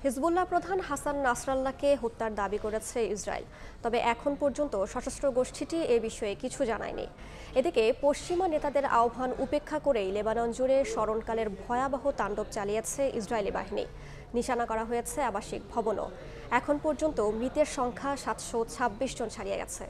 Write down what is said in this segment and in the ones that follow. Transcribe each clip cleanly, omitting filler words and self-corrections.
Hezbollah প্রধান হাসান নাসরাল্লাহকে হত্যার দাবি করেছে ইসরায়েল, তবে এখন পর্যন্ত সশস্ত্র গোষ্ঠীটি এ বিষয়ে কিছু জানায়নি। এদিকে পশ্চিমা নেতাদের আহ্বান উপেক্ষা করেই লেবানন জুড়ে স্মরণকালের ভয়াবহ তাণ্ডব চালিয়েছে ইসরায়েলি বাহিনী। নিশানা করা হয়েছে আবাসিক ভবনও। এখন পর্যন্ত মৃতের সংখ্যা 726 জন ছাড়িয়ে গেছে।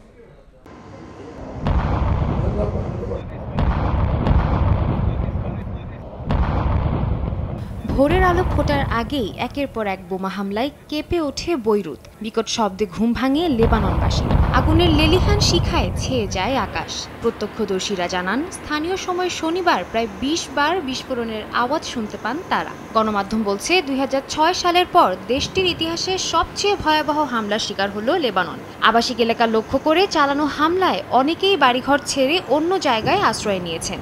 ভোরের আলো ফোটার আগেই একের পর এক বোমা হামলায় কেঁপে ওঠে বৈরুত। বিকট শব্দে ঘুম ভাঙে লেবাননবাসী। আগুনের লেলিহান শিখায় ছেয়ে যায় আকাশ। প্রত্যক্ষদর্শীরা জানান, স্থানীয় সময় শনিবার প্রায় 20 বার বিস্ফোরণের আওয়াজ শুনতে পান তারা। গণমাধ্যম বলছে, 2006 সালের পর দেশটির ইতিহাসে সবচেয়ে ভয়াবহ হামলার শিকার হলো লেবানন। আবাসিক এলাকা লক্ষ্য করে চালানো হামলায় অনেকেই বাড়িঘর ছেড়ে অন্য জায়গায় আশ্রয় নিয়েছেন।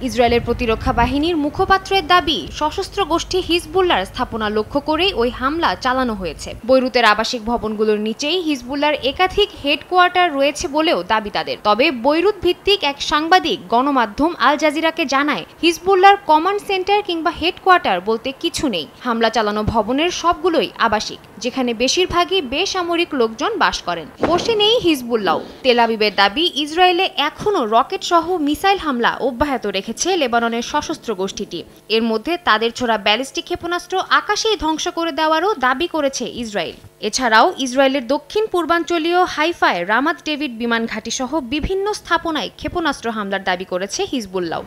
ইসরায়েলের প্রতিরক্ষা বাহিনীর মুখপাত্রের দাবি, সশস্ত্র গোষ্ঠী হিজবুল্লাহর স্থাপনা লক্ষ্য করেই ওই হামলা চালানো হয়েছে। বৈরুতের আবাসিক ভবনগুলোর নিচেই হিজবুল্লাহর একাধিক হেডকোয়ার্টার রয়েছে বলেও দাবি তাদের। তবে বৈরুত ভিত্তিক এক সাংবাদিক গণমাধ্যম আল জাজিরাকে জানায়, হিজবুল্লাহর কমান্ড সেন্টার কিংবা হেডকোয়ার্টার বলতে কিছু নেই। হামলা চালানো ভবনের সবগুলোই আবাসিক, যেখানে বেশিরভাগই বেসামরিক লোকজন বাস করেন। বসে নেই হিজবুল্লাহ। তেল আবিবের দাবি, ইসরায়েলে এখনও রকেট সহ মিসাইল হামলা অব্যাহত রেখেছে লেবাননের সশস্ত্র গোষ্ঠীটি। এর মধ্যে তাদের ছোড়া ব্যালিস্টিক ক্ষেপণাস্ত্র আকাশেই ধ্বংস করে দেওয়ারও দাবি করেছে ইসরায়েল। এছাড়াও ইসরায়েলের দক্ষিণ পূর্বাঞ্চলীয় হাইফায় রামাত ডেভিড বিমান ঘাঁটি সহ বিভিন্ন স্থাপনায় ক্ষেপণাস্ত্র হামলার দাবি করেছে হিজবুল্লাহ।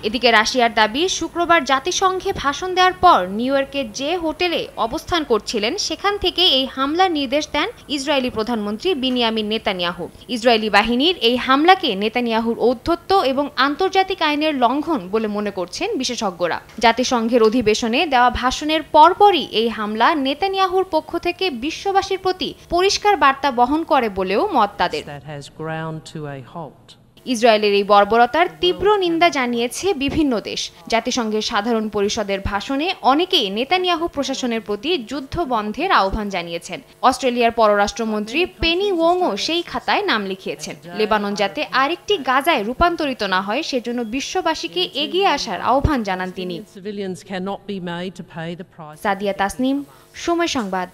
এদিকে রাশিয়ার দাবি, শুক্রবার জাতিসংঘে ভাষণ দেওয়ার পর নিউ ইয়র্কের যে হোটেলে অবস্থান করছিলেন সেখান থেকে এই হামলার নির্দেশ দেন ইসরায়েলি প্রধানমন্ত্রী বিনিয়ামিন নেতানিয়াহু। ইসরায়েলি বাহিনীর এই হামলাকে নেতানিয়াহুর ঔদ্ধত্য এবং আন্তর্জাতিক আইনের লঙ্ঘন বলে মনে করছেন বিশেষজ্ঞরা। জাতিসংঘের অধিবেশনে দেওয়া ভাষণের পরপরই এই হামলা নেতানিয়াহুর পক্ষ থেকে বিশ্ববাসীর প্রতি পরিষ্কার বার্তা বহন করে বলেও মত তাদের। ইসরায়েলের এই বর্বরতার তীব্র নিন্দা জানিয়েছে বিভিন্ন দেশ। জাতিসংঘের সাধারণ পরিষদের ভাষণে অনেকেই নেতানিয়াহু প্রশাসনের প্রতি যুদ্ধ বন্ধের আহ্বান জানিয়েছেন। অস্ট্রেলিয়ার পররাষ্ট্রমন্ত্রী পেনি ওংও সেই খাতায় নাম লিখিয়েছেন। লেবানন যাতে আরেকটি গাজায় রূপান্তরিত না হয় সেজন্য বিশ্ববাসীকে এগিয়ে আসার আহ্বান জানান তিনি। সাদিয়া তাসনিম, সময় সংবাদ।